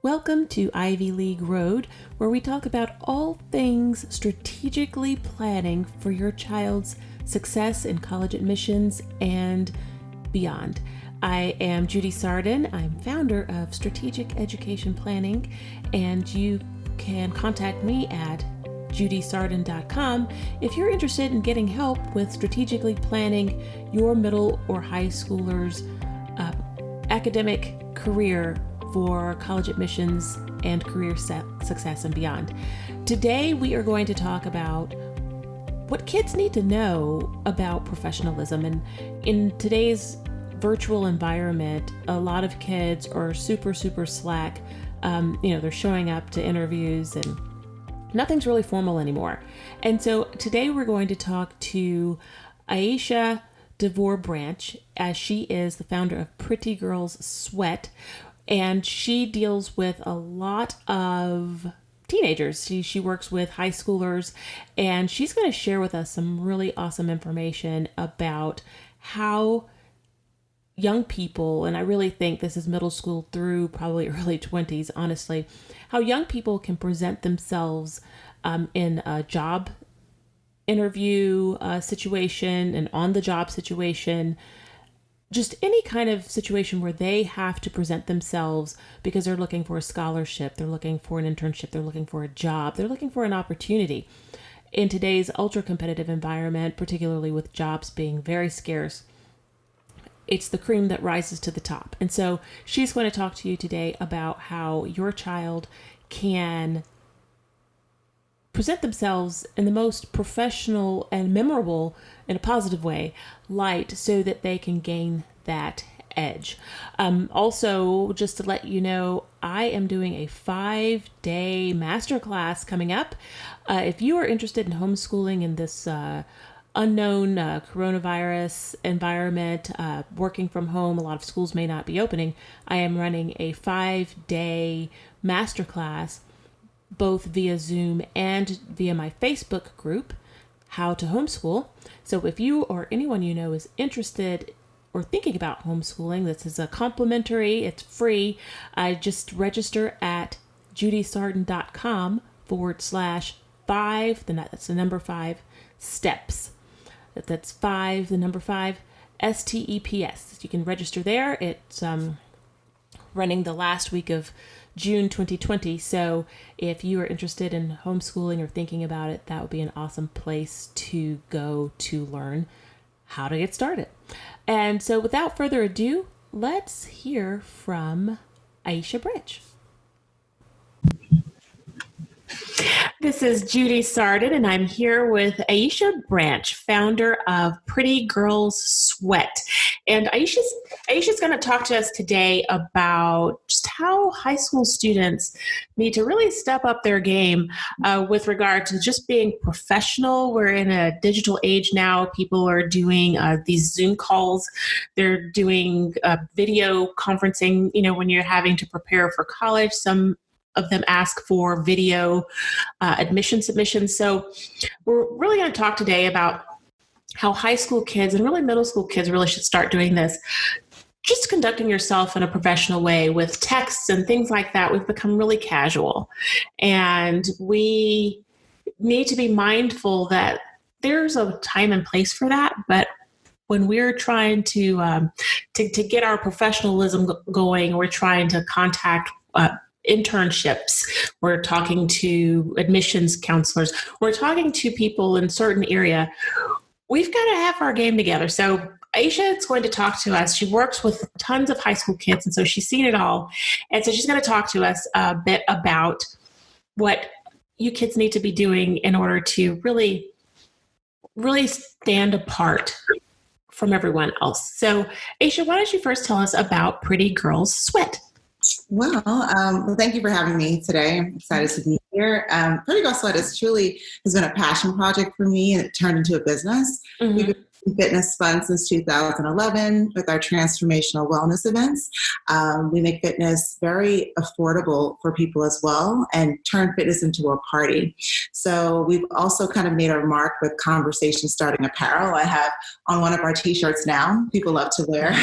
Welcome to Ivy League Road, where we talk about all things strategically planning for your child's success in college admissions and beyond. I am Judy Sardin. I'm founder of Strategic Education Planning, and you can contact me at judysardin.com if you're interested in getting help with strategically planning your middle or high schooler's academic career for college admissions and career success and beyond. Today, we are going to talk about what kids need to know about professionalism. And in today's virtual environment, a lot of kids are super slack. They're showing up to interviews and nothing's really formal anymore. And so today we're going to talk to Aeshia DeVore Branch, as she is the founder of Pretty Girls Sweat. And she deals with a lot of teenagers. She works with high schoolers, and she's going to share with us some really awesome information about how young people, and I really think this is middle school through probably early 20s, honestly, how young people can present themselves in a job interview situation, an on-the-job situation, just any kind of situation where they have to present themselves because they're looking for a scholarship, they're looking for an internship, they're looking for a job, they're looking for an opportunity. In today's ultra-competitive environment, particularly with jobs being very scarce, it's the cream that rises to the top. And so she's going to talk to you today about how your child can present themselves in the most professional and memorable, in a positive way, light, so that they can gain that edge. Also, just to let you know, I am doing a 5-day masterclass coming up. If you are interested in homeschooling in this unknown coronavirus environment, working from home, a lot of schools may not be opening, I am running a 5-day masterclass both via Zoom and via my Facebook group, How to Homeschool. So if you or anyone you know is interested or thinking about homeschooling, this is a complimentary, it's free. I just register at judysardin.com/5, that's the number 5, steps. That's 5, the number 5, STEPS. You can register there. It's running the last week of June 2020. So if you are interested in homeschooling or thinking about it, that would be an awesome place to go to learn how to get started. And so without further ado, let's hear from Aeshia Branch. This is Judy Sardin, and I'm here with Aeshia Branch, founder of Pretty Girls Sweat. And Aeshia's going to talk to us today about just how high school students need to really step up their game with regard to just being professional. We're in a digital age now. People are doing these Zoom calls. They're doing video conferencing, when you're having to prepare for college. Some of them ask for video admission submissions. So we're really going to talk today about how high school kids and really middle school kids really should start doing this. Just conducting yourself in a professional way with texts and things like that. We've become really casual, and we need to be mindful that there's a time and place for that. But when we're trying to get our professionalism going, we're trying to contact internships, we're talking to admissions counselors, we're talking to people in a certain area, we've got to have our game together. So Aeshia is going to talk to us. She works with tons of high school kids, and so she's seen it all. And so she's going to talk to us a bit about what you kids need to be doing in order to really stand apart from everyone else. So Aeshia, why don't you first tell us about Pretty Girls Sweat? Well, thank you for having me today. I'm excited to be here. Pretty Girl Sweat has been a passion project for me, and it turned into a business. Mm-hmm. We've been fitness fun since 2011 with our transformational wellness events. We make fitness very affordable for people as well and turn fitness into a party. So we've also kind of made our mark with conversation starting apparel. I have on one of our t-shirts now, people love to wear,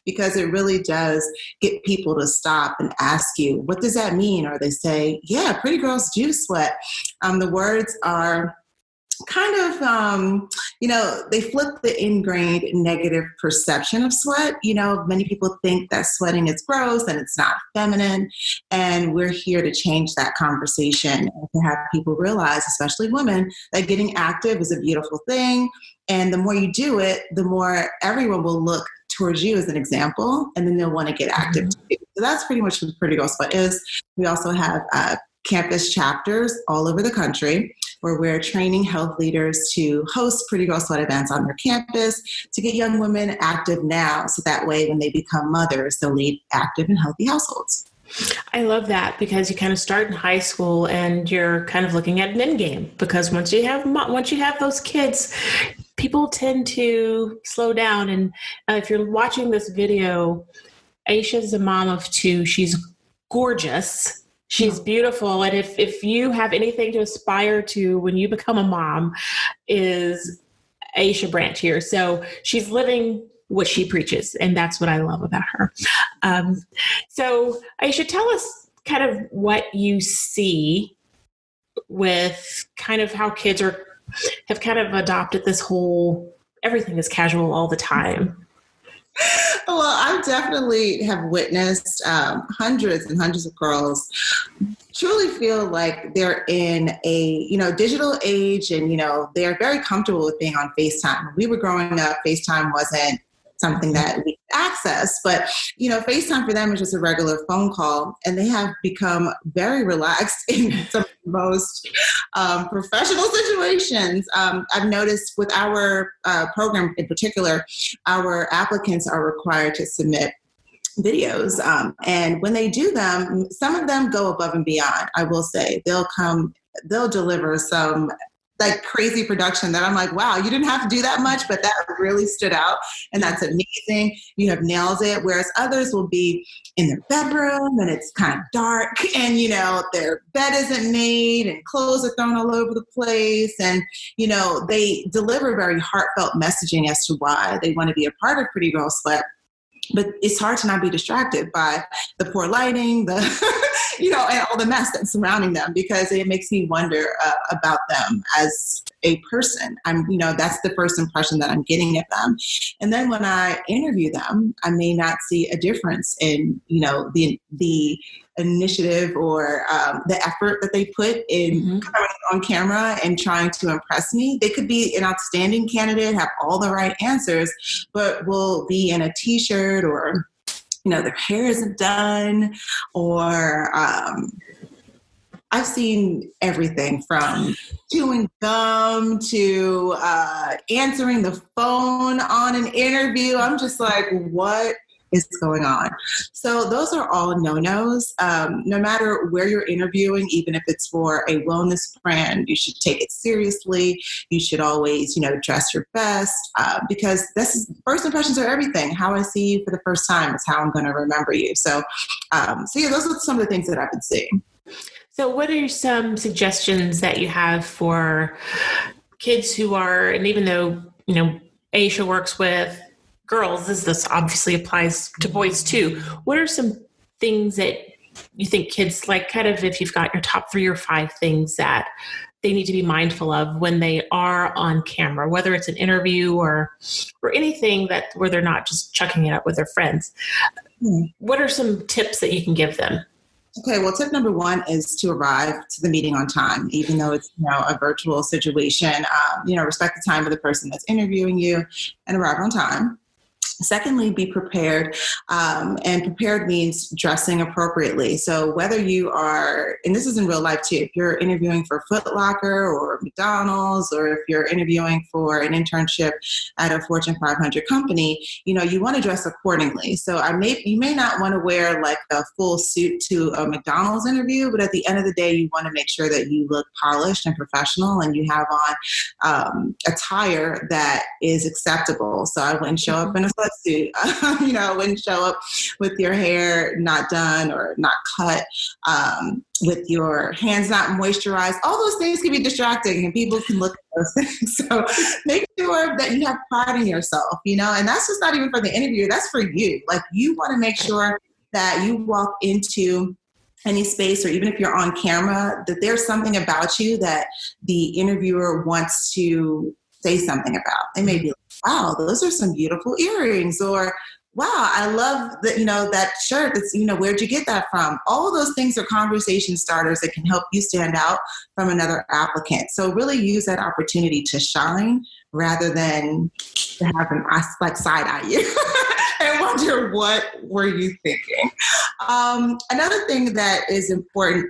because it really does get people to stop and ask you, what does that mean? Or they say, yeah, pretty girls do sweat. The words are kind of, they flip the ingrained negative perception of sweat. Many people think that sweating is gross and it's not feminine. And we're here to change that conversation and to have people realize, especially women, that getting active is a beautiful thing. And the more you do it, the more everyone will look towards you as an example, and then they'll want to get active too. So that's pretty much what Pretty Girl Sweat is. We also have campus chapters all over the country where we're training health leaders to host Pretty Girl Sweat events on their campus to get young women active now, so that way when they become mothers, they'll lead active and healthy households. I love that, because you kind of start in high school and you're kind of looking at an end game, because once you have those kids, people tend to slow down. And if you're watching this video, Aeshia is a mom of 2. She's gorgeous. She's beautiful. And if you have anything to aspire to when you become a mom, is Aeshia Branch here. So she's living what she preaches, and that's what I love about her. So Aeshia, tell us kind of what you see with kind of how kids have kind of adopted this whole everything is casual all the time. Well, I definitely have witnessed hundreds and hundreds of girls truly feel like they're in a, digital age, and, they're very comfortable with being on FaceTime. When we were growing up, FaceTime wasn't something that we access, but, FaceTime for them is just a regular phone call, and they have become very relaxed in some of the most professional situations. I've noticed with our program in particular, our applicants are required to submit videos. And when they do them, some of them go above and beyond. I will say they'll deliver some like crazy production that I'm like, wow, you didn't have to do that much, but that really stood out. And that's amazing. You have nailed it. Whereas others will be in their bedroom and it's kind of dark and, their bed isn't made and clothes are thrown all over the place. And, they deliver very heartfelt messaging as to why they want to be a part of Pretty Girl Sweat. But it's hard to not be distracted by the poor lighting, the, and all the mess that's surrounding them, because it makes me wonder about them as a person. That's the first impression that I'm getting of them. And then when I interview them, I may not see a difference in, the initiative or the effort that they put in coming on camera and trying to impress me. They could be an outstanding candidate, have all the right answers, but will be in a t-shirt or, their hair isn't done, or I've seen everything from chewing gum to answering the phone on an interview. I'm just like, what is going on? So those are all no-nos. No matter where you're interviewing, even if it's for a wellness brand, you should take it seriously. You should always, dress your best, because first impressions are everything. How I see you for the first time is how I'm going to remember you. So yeah, those are some of the things that I've been seeing. So what are some suggestions that you have for kids who are, and even though, Aeshia works with girls, this obviously applies to boys too. What are some things that you think kids, like kind of if you've got your top 3 or 5 things that they need to be mindful of when they are on camera, whether it's an interview or anything where they're not just chucking it up with their friends? What are some tips that you can give them? Okay, well, tip number 1 is to arrive to the meeting on time, even though it's a virtual situation. Respect the time of the person that's interviewing you and arrive on time. Secondly, be prepared. And prepared means dressing appropriately. So whether you are, and this is in real life too, if you're interviewing for Foot Locker or McDonald's, or if you're interviewing for an internship at a Fortune 500 company, you know, you want to dress accordingly. So you may not want to wear like a full suit to a McDonald's interview, but at the end of the day, you want to make sure that you look polished and professional and you have on attire that is acceptable. So I wouldn't show up in a sweatsuit. You know, I wouldn't show up with your hair not done or not cut, with your hands not moisturized. All those things can be distracting and people can look at those things. So make sure that you have pride in yourself, you know, and that's just not even for the interviewer. That's for you. Like, you want to make sure that you walk into any space, or even if you're on camera, that there's something about you that the interviewer wants to say something about. They may be like, wow, those are some beautiful earrings, or wow, I love that, you know, that shirt. That's, you know, where'd you get that from? All of those things are conversation starters that can help you stand out from another applicant. So really use that opportunity to shine rather than to have them like side eye you and wonder, what were you thinking? Another thing that is important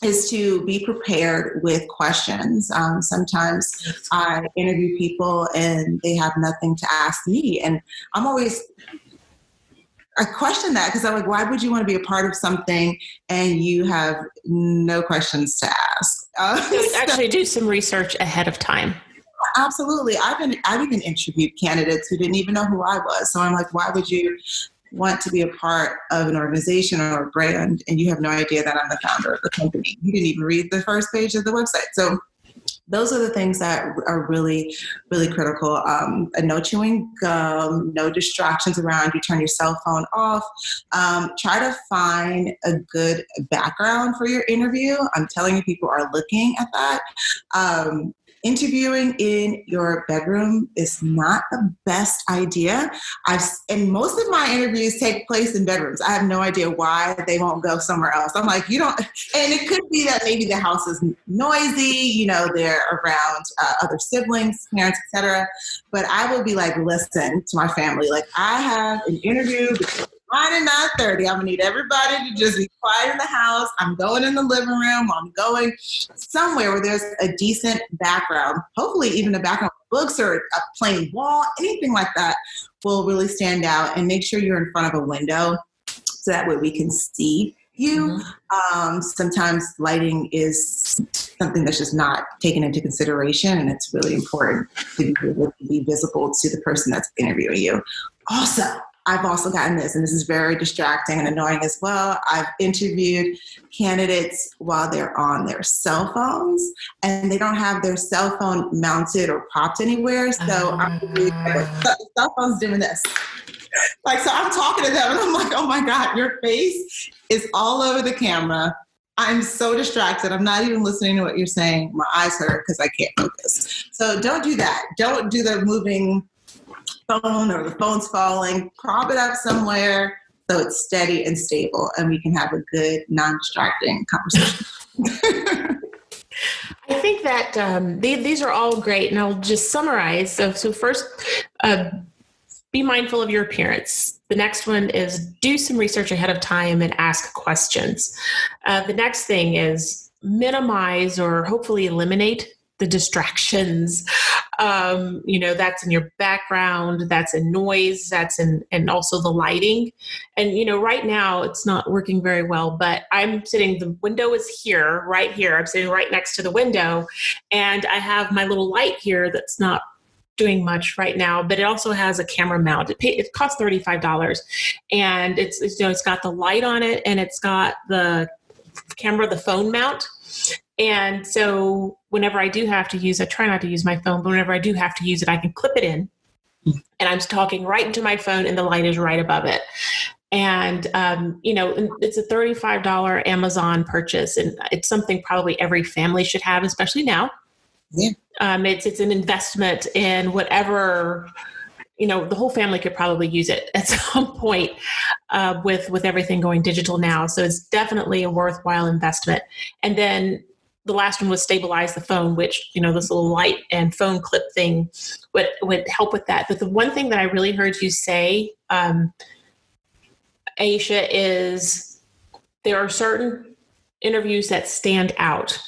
is to be prepared with questions. Sometimes I interview people and they have nothing to ask me. And I question that, because I'm like, why would you want to be a part of something and you have no questions to ask? Actually do some research ahead of time. Absolutely. I've even interviewed candidates who didn't even know who I was. So I'm like, why would you want to be a part of an organization or a brand and you have no idea that I'm the founder of the company? You didn't even read the first page of the website. So those are the things that are really, really critical. No chewing gum, no distractions around you, turn your cell phone off. Try to find a good background for your interview. I'm telling you, people are looking at that. Interviewing in your bedroom is not the best idea. And most of my interviews take place in bedrooms. I have no idea why they won't go somewhere else. I'm like, you don't, and it could be that maybe the house is noisy, you know, they're around other siblings, parents, etc. But I will be like, listen to my family, like, I have an interview between 9 and 9:30. I'm gonna need everybody to just be quiet in the house. I'm going in the living room. I'm going somewhere where there's a decent background, hopefully even a background with books or a plain wall, anything like that will really stand out. And make sure you're in front of a window so that way we can see you. Sometimes lighting is something that's just not taken into consideration, and it's really important to be visible to the person that's interviewing you. Also, I've also gotten this, and this is very distracting and annoying as well. I've interviewed candidates while they're on their cell phones and they don't have their cell phone mounted or propped anywhere. So I'm cell phone's doing this. Like, so I'm talking to them and I'm like, oh my God, your face is all over the camera. I'm so distracted. I'm not even listening to what you're saying. My eyes hurt because I can't focus. So don't do that. Don't do the moving phone or the phone's falling. Prop it up somewhere so it's steady and stable and we can have a good, non-distracting conversation. I think that these are all great, and I'll just summarize. So first, be mindful of your appearance. The next one is do some research ahead of time and ask questions. The next thing is minimize or hopefully eliminate the distractions. That's in your background, that's in noise, that's in, and also the lighting. And, right now it's not working very well, but the window is here, right here. I'm sitting right next to the window and I have my little light here that's not doing much right now, but it also has a camera mount. It costs $35 and it's got the light on it and it's got the camera, the phone mount. And so whenever I do have to use, I try not to use my phone, but whenever I do have to use it, I can clip it in and I'm talking right into my phone and the light is right above it. And, it's a $35 Amazon purchase and it's something probably every family should have, especially now. Yeah. It's an investment in whatever, the whole family could probably use it at some point with everything going digital now. So it's definitely a worthwhile investment. And then the last one was stabilize the phone, which, this little light and phone clip thing would help with that. But the one thing that I really heard you say, Aeshia, is there are certain interviews that stand out.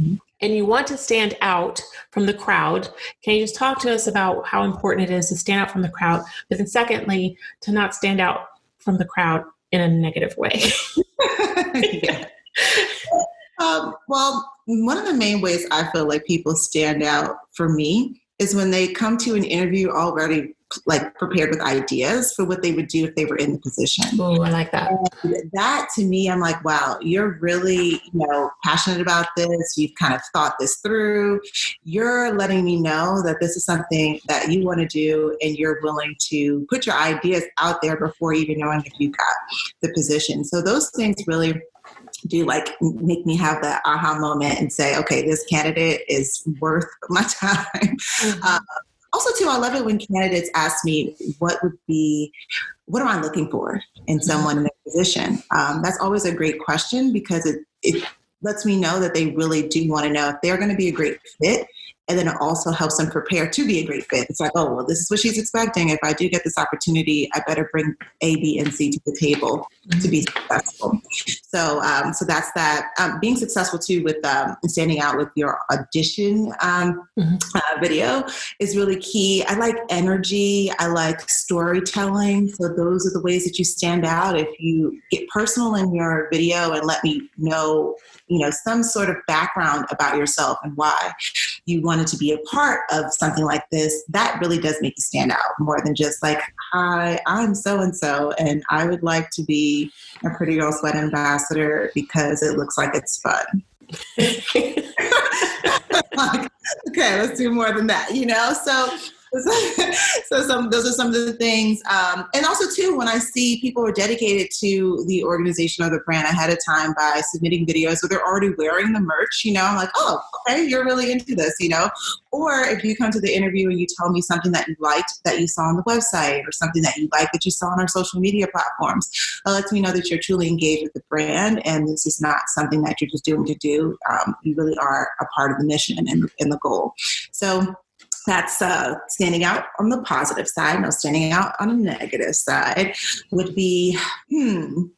Mm-hmm. And you want to stand out from the crowd. Can you just talk to us about how important it is to stand out from the crowd? But then secondly, to not stand out from the crowd in a negative way. Yeah. Well, one of the main ways I feel like people stand out for me is when they come to an interview already prepared with ideas for what they would do if they were in the position. Oh, I like that. And that to me, I'm like, wow, you're really, passionate about this. You've kind of thought this through. You're letting me know that this is something that you want to do, and you're willing to put your ideas out there before even knowing if you got the position. So those things really do make me have that aha moment and say, okay, this candidate is worth my time. Mm-hmm. Also, too, I love it when candidates ask me, what am I looking for in someone in a position? That's always a great question, because it lets me know that they really do want to know if they're going to be a great fit. And then it also helps them prepare to be a great fit. It's like, oh, well, this is what she's expecting. If I do get this opportunity, I better bring A, B, and C to the table to be successful. So that's that. Being successful too with standing out with your audition video is really key. I like energy. I like storytelling. So those are the ways that you stand out. If you get personal in your video and let me know, some sort of background about yourself and why you wanted to be a part of something like this, that really does make you stand out more than just like, hi, I'm so-and-so, and I would like to be a Pretty Girl Sweat ambassador because it looks like it's fun. Okay, let's do more than that, So those are some of the things. And also, too, when I see people are dedicated to the organization or the brand ahead of time by submitting videos, so they're already wearing the merch, I'm like, oh, okay, you're really into this, Or if you come to the interview and you tell me something that you liked that you saw on the website, or something that you liked that you saw on our social media platforms, that lets me know that you're truly engaged with the brand, and this is not something that you're just doing to do. You really are a part of the mission and the goal. So that's standing out on the positive side. Now, standing out on a negative side would be, you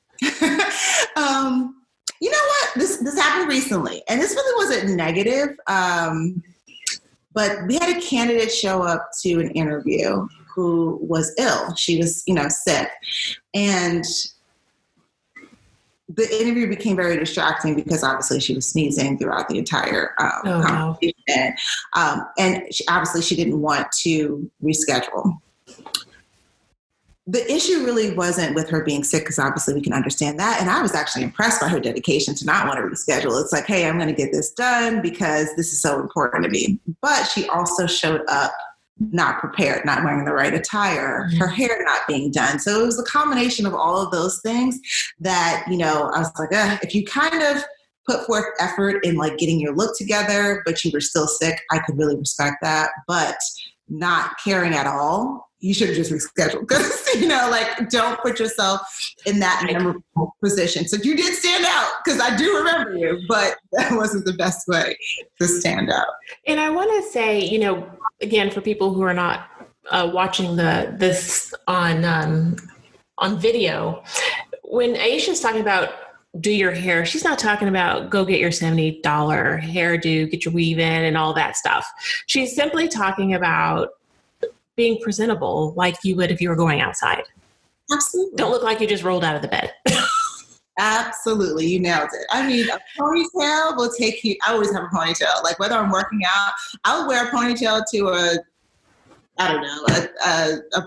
know what? This happened recently, and this really wasn't negative. But we had a candidate show up to an interview who was ill. She was, sick, and the interview became very distracting because obviously she was sneezing throughout the entire conversation. And she didn't want to reschedule. The issue really wasn't with her being sick, because obviously we can understand that. And I was actually impressed by her dedication to not want to reschedule. It's like, hey, I'm going to get this done because this is so important to me. But she also showed up not prepared, not wearing the right attire, her hair not being done. So it was a combination of all of those things that, I was like, if you kind of put forth effort in getting your look together, but you were still sick, I could really respect that. But not caring at all, you should have just rescheduled, because, don't put yourself in that memorable position. So you did stand out, because I do remember you, but that wasn't the best way to stand out. And I want to say, again, for people who are not watching this on video, when Aeshia's talking about do your hair, she's not talking about go get your $70 hairdo, get your weave in and all that stuff. She's simply talking about being presentable like you would if you were going outside. Absolutely. Don't look like you just rolled out of the bed. Absolutely. You nailed it. I mean, a ponytail will take you. I always have a ponytail. Whether I'm working out, I would wear a ponytail to a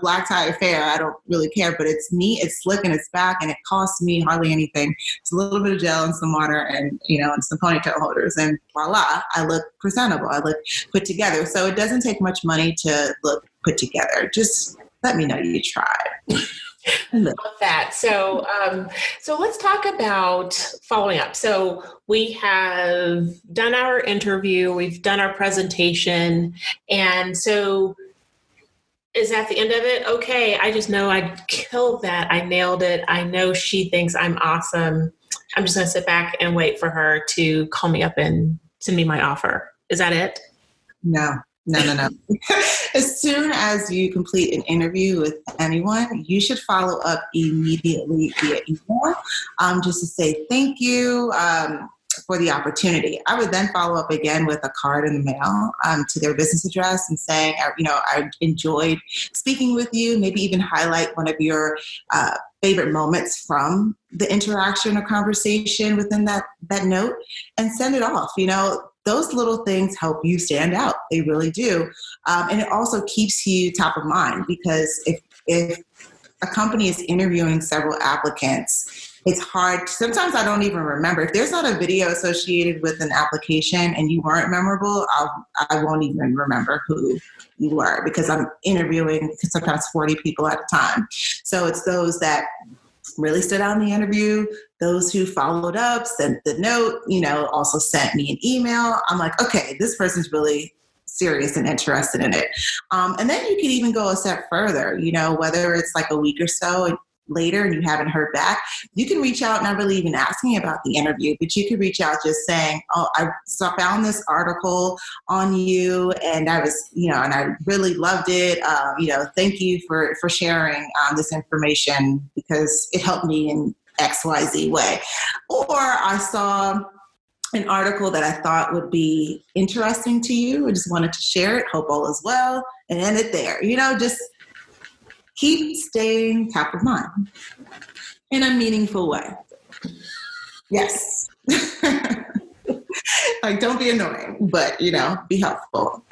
black tie affair. I don't really care, but it's neat, it's slick, and it's back, and it costs me hardly anything. It's a little bit of gel and some water and, and some ponytail holders, and voila, I look presentable. I look put together. So it doesn't take much money to look put together. Just let me know you tried. Love that. So let's talk about following up. So we have done our interview, we've done our presentation, and so is that the end of it? Okay, I just know I killed that. I nailed it. I know she thinks I'm awesome. I'm just going to sit back and wait for her to call me up and send me my offer. Is that it? No. As soon as you complete an interview with anyone, you should follow up immediately via email, just to say thank you for the opportunity. I would then follow up again with a card in the mail to their business address and saying, I enjoyed speaking with you, maybe even highlight one of your favorite moments from the interaction or conversation within that note and send it off. Those little things help you stand out. They really do. And it also keeps you top of mind, because if a company is interviewing several applicants, it's hard. Sometimes I don't even remember. If there's not a video associated with an application and you weren't memorable, I won't even remember who you were, because I'm interviewing sometimes 40 people at a time. So it's those that really stood out in the interview, those who followed up, sent the note, also sent me an email. I'm like, okay, this person's really serious and interested in it. And then you can even go a step further, whether it's like a week or so later and you haven't heard back, you can reach out, not really even asking about the interview, but you could reach out just saying, I found this article on you and I was, and I really loved it. Thank you for sharing this information, because it helped me in XYZ way. Or I saw an article that I thought would be interesting to you. I just wanted to share it. Hope all is well, and end it there. Just keep staying top of mind in a meaningful way. Yes. Like, don't be annoying, but, be helpful.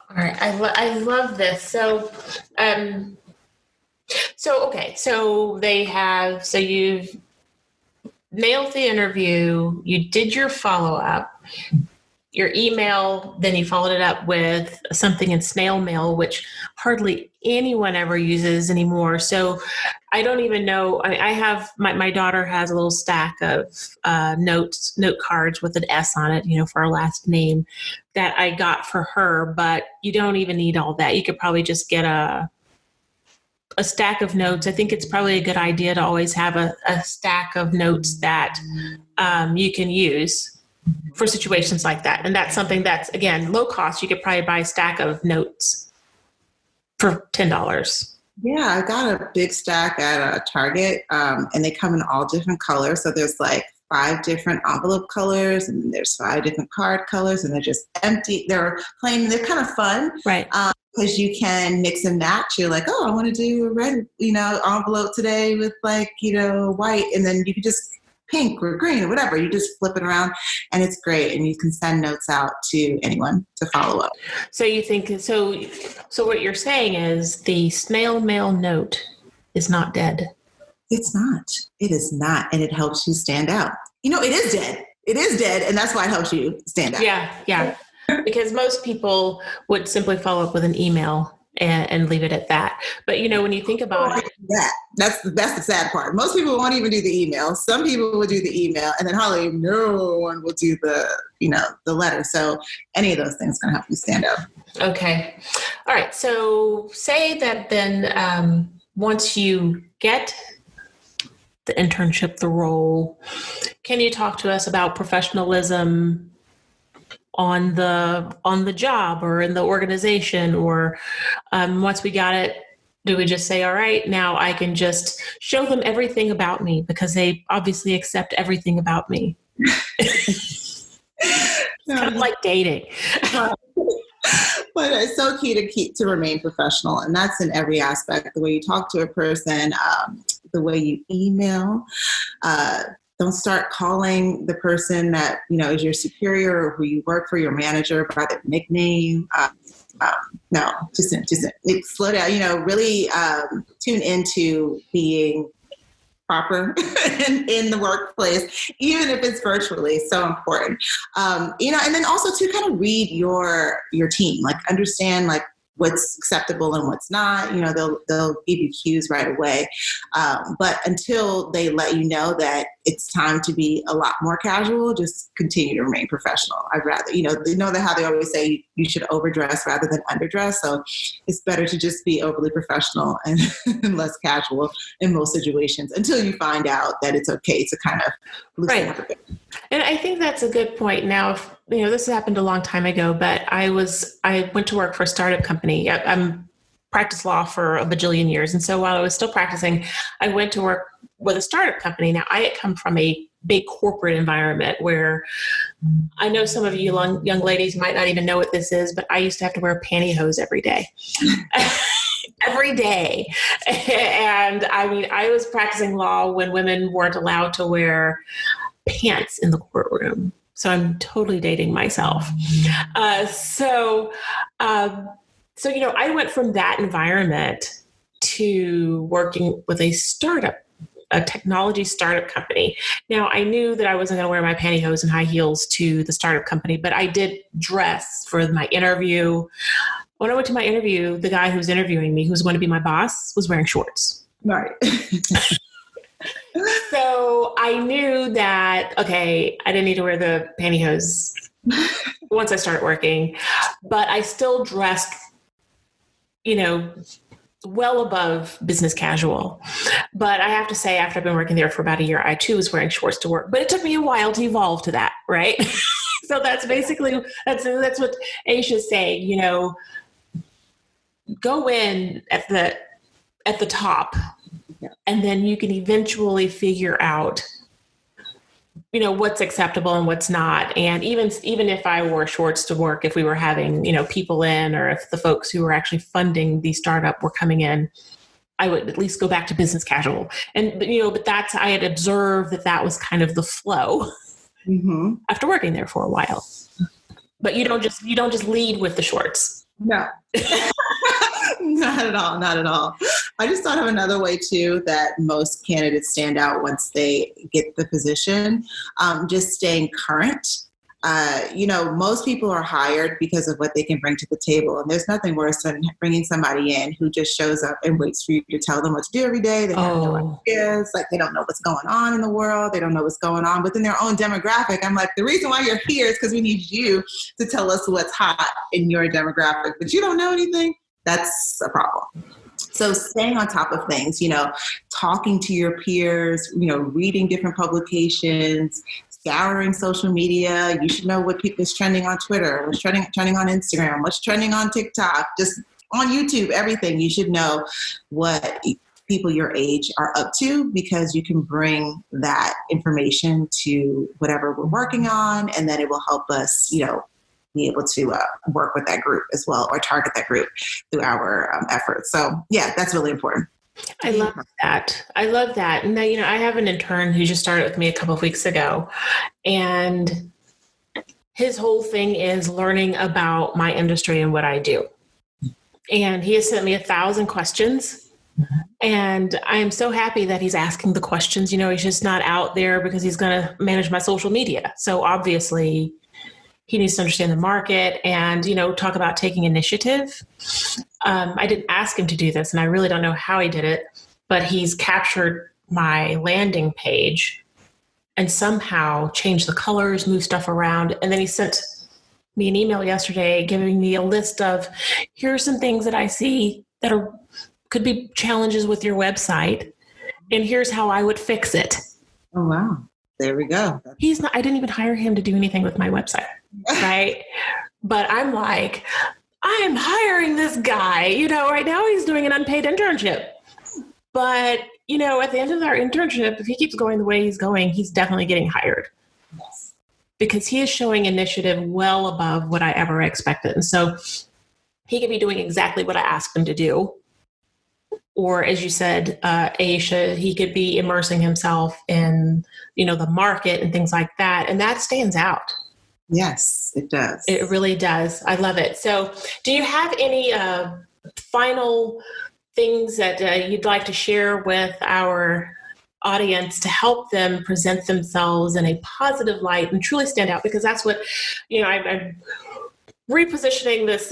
All right. I love this. So you've nailed the interview, you did your follow-up, your email, then you followed it up with something in Snail Mail, which hardly anyone ever uses anymore. So I don't even know. I have, my daughter has a little stack of note cards with an S on it, for our last name, that I got for her, but you don't even need all that. You could probably just get a stack of notes. I think it's probably a good idea to always have a stack of notes that you can use for situations like that. And that's something that's, again, low cost. You could probably buy a stack of notes for $10. Yeah, I got a big stack at Target, and they come in all different colors. So there's like 5 different envelope colors, and there's 5 different card colors, and they're just empty. They're plain. They're kind of fun. Right. Because you can mix and match. You're like, I want to do a red, envelope today with white, and then you can just pink or green or whatever. You just flip it around, and it's great. And you can send notes out to anyone to follow up. So you think, so what you're saying is the Snail Mail note is not dead. It's not. It is not. And it helps you stand out. It is dead. It is dead. And that's why it helps you stand out. Yeah. Because most people would simply follow up with an email and leave it at that. But, when you think about it. That's the sad part. Most people won't even do the email. Some people will do the email, and then hardly no one will do the letter. So any of those things can help you stand out. Okay. All right. So say that then once you get the internship, the role, can you talk to us about professionalism on the job or in the organization, or once we got it, do we just say, all right, now I can just show them everything about me because they obviously accept everything about me? It's kind of like dating. But it's so key to remain professional. And that's in every aspect, the way you talk to a person, the way you email. Don't start calling the person that, is your superior or who you work for, your manager, by their nickname. No, just slow down, really tune into being proper in the workplace, even if it's virtually. So important. And then also to kind of read your team, like understand like what's acceptable and what's not. They'll give you cues right away. But until they let you know that it's time to be a lot more casual, just continue to remain professional. I'd rather, that how they always say you should overdress rather than underdress. So it's better to just be overly professional and less casual in most situations until you find out that it's okay to kind of loosen up a bit. And I think that's a good point. Now, this happened a long time ago, but I went to work for a startup company. I'm practiced law for a bajillion years. And so while I was still practicing, I went to work with a startup company. Now, I had come from a big corporate environment where I know some of you young ladies might not even know what this is, but I used to have to wear pantyhose every day. Every day. And I was practicing law when women weren't allowed to wear pants in the courtroom. So I'm totally dating myself. So, I went from that environment to working with a technology startup company. Now, I knew that I wasn't going to wear my pantyhose and high heels to the startup company, but I did dress for my interview. When I went to my interview, the guy who was interviewing me, who was going to be my boss, was wearing shorts. Right. So I knew that, okay, I didn't need to wear the pantyhose once I started working, but I still dressed, well above business casual. But I have to say, after I've been working there for about a year, I too was wearing shorts to work, but it took me a while to evolve to that. Right. So that's basically, that's what Aeshia's saying, go in at the top, and then you can eventually figure out, what's acceptable and what's not. And even if I wore shorts to work, if we were having, people in, or if the folks who were actually funding the startup were coming in, I would at least go back to business casual. And, but I had observed that was kind of the flow after working there for a while. But you don't just lead with the shorts. No. Not at all. Not at all. I just thought of another way too that most candidates stand out once they get the position. Just staying current. Most people are hired because of what they can bring to the table. And there's nothing worse than bringing somebody in who just shows up and waits for you to tell them what to do every day. They have no ideas. Like, they don't know what's going on in the world. They don't know what's going on within their own demographic. I'm like, the reason why you're here is because we need you to tell us what's hot in your demographic, but you don't know anything. That's a problem. So staying on top of things, talking to your peers, reading different publications, scouring social media. You should know what is trending on Twitter, what's trending on Instagram, what's trending on TikTok, just on YouTube, everything. You should know what people your age are up to, because you can bring that information to whatever we're working on, and then it will help us, be able to work with that group as well, or target that group through our efforts. So yeah, that's really important. I love that. And now, I have an intern who just started with me a couple of weeks ago, and his whole thing is learning about my industry and what I do. And he has sent me 1,000 questions. And I am so happy that he's asking the questions. He's just not out there because he's going to manage my social media. So obviously he needs to understand the market and, talk about taking initiative. I didn't ask him to do this, and I really don't know how he did it, but he's captured my landing page and somehow changed the colors, moved stuff around. And then he sent me an email yesterday giving me a list of, here are some things that I see that could be challenges with your website, and here's how I would fix it. Oh, wow. There we go. I didn't even hire him to do anything with my website. Right. But I'm like, I'm hiring this guy, right now he's doing an unpaid internship. But, at the end of our internship, if he keeps going the way he's going, he's definitely getting hired. Yes. Because he is showing initiative well above what I ever expected. And so he could be doing exactly what I asked him to do. Or, as you said, Aeshia, he could be immersing himself in, the market and things like that. And that stands out. Yes, it does. It really does. I love it. So do you have any final things that you'd like to share with our audience to help them present themselves in a positive light and truly stand out? Because that's what, I'm repositioning this,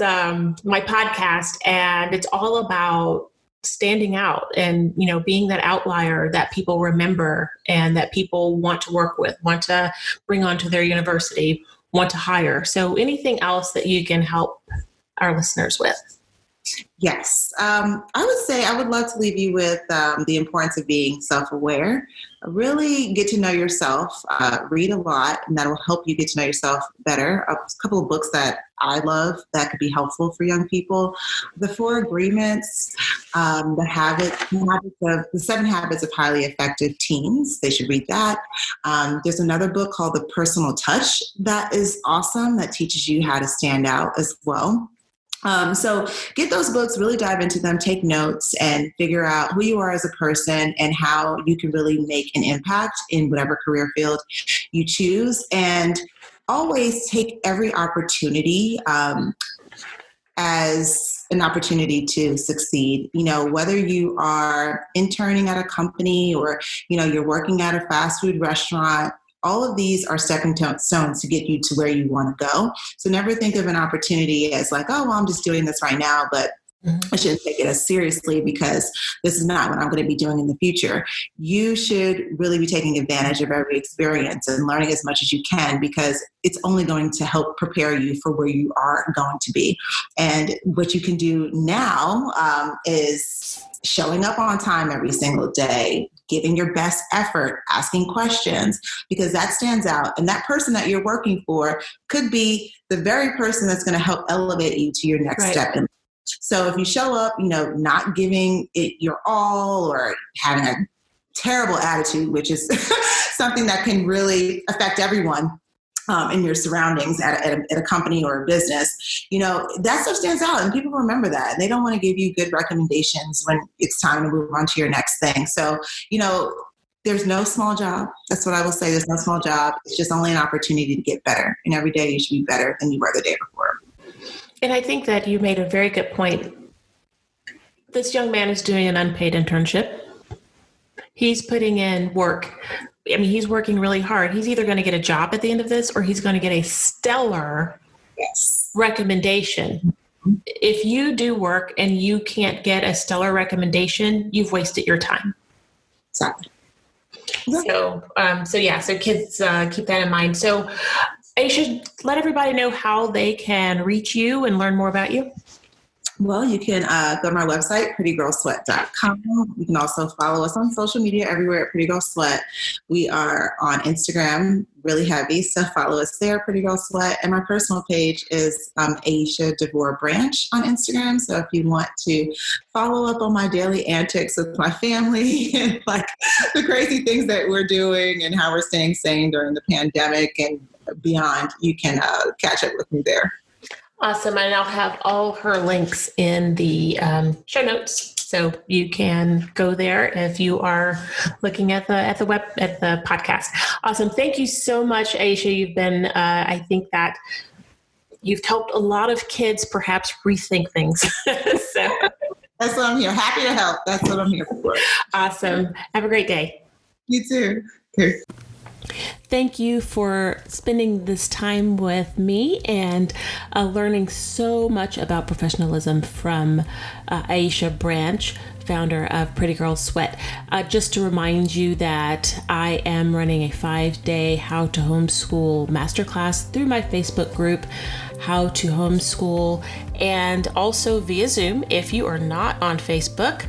my podcast, and it's all about standing out and, being that outlier that people remember and that people want to work with, want to bring onto their university, want to hire. So anything else that you can help our listeners with? Yes. I would say I would love to leave you with the importance of being self-aware. Really get to know yourself, read a lot, and that will help you get to know yourself better. A couple of books that I love that could be helpful for young people. The 4 Agreements, the 7 Habits of Highly Effective Teens. They should read that. There's another book called The Personal Touch that is awesome, that teaches you how to stand out as well. So get those books, really dive into them, take notes, and figure out who you are as a person and how you can really make an impact in whatever career field you choose. And always take every opportunity as an opportunity to succeed. Whether you are interning at a company or, you're working at a fast food restaurant, all of these are stepping stones to get you to where you want to go. So never think of an opportunity as like, oh, well, I'm just doing this right now, but I shouldn't take it as seriously because this is not what I'm going to be doing in the future. You should really be taking advantage of every experience and learning as much as you can, because it's only going to help prepare you for where you are going to be. And what you can do now is showing up on time every single day, giving your best effort, asking questions, because that stands out. And that person that you're working for could be the very person that's going to help elevate you to your next step. So if you show up, not giving it your all or having a terrible attitude, which is something that can really affect everyone in your surroundings at a company or a business, that stuff stands out and people remember that. And they don't want to give you good recommendations when it's time to move on to your next thing. So, there's no small job. That's what I will say. There's no small job. It's just only an opportunity to get better. And every day you should be better than you were the day before. And I think that you made a very good point. This young man is doing an unpaid internship. He's putting in work. He's working really hard. He's either going to get a job at the end of this or he's going to get a stellar recommendation. If you do work and you can't get a stellar recommendation, you've wasted your time. Exactly. So kids keep that in mind. So I should let everybody know how they can reach you and learn more about you. Well, you can go to my website, prettygirlsweat.com. You can also follow us on social media everywhere at Pretty Girl Sweat. We are on Instagram, really heavy, so follow us there, Pretty Girl Sweat. And my personal page is Aeshia DeVore Branch on Instagram. So if you want to follow up on my daily antics with my family and like the crazy things that we're doing and how we're staying sane during the pandemic and beyond, you can catch up with me there. Awesome. And I'll have all her links in the show notes. So you can go there if you are looking at the podcast. Awesome. Thank you so much, Aeshia. You've been, I think that you've helped a lot of kids perhaps rethink things. So that's what I'm here. Happy to help. That's what I'm here for. Awesome. Have a great day. You too. Okay. Thank you for spending this time with me and learning so much about professionalism from Aeshia Branch, founder of Pretty Girl Sweat. Just to remind you that I am running a 5-day How to Homeschool Masterclass through my Facebook group, How to Homeschool, and also via Zoom. If you are not on Facebook,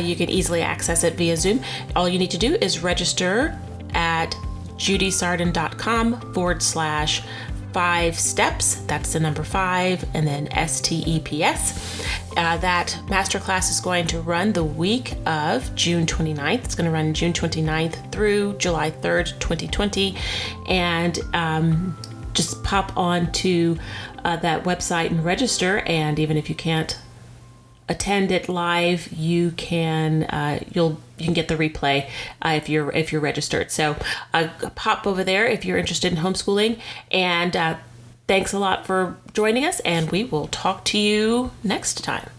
you can easily access it via Zoom. All you need to do is register at judysarden.com/5 steps. That's the number 5 and then STEPS. That masterclass is going to run the week of June 29th. It's going to run June 29th through July 3rd, 2020. And just pop on to that website and register. And even if you can't attend it live, you can you can get the replay if you're registered. So pop over there if you're interested in homeschooling. And thanks a lot for joining us, and we will talk to you next time.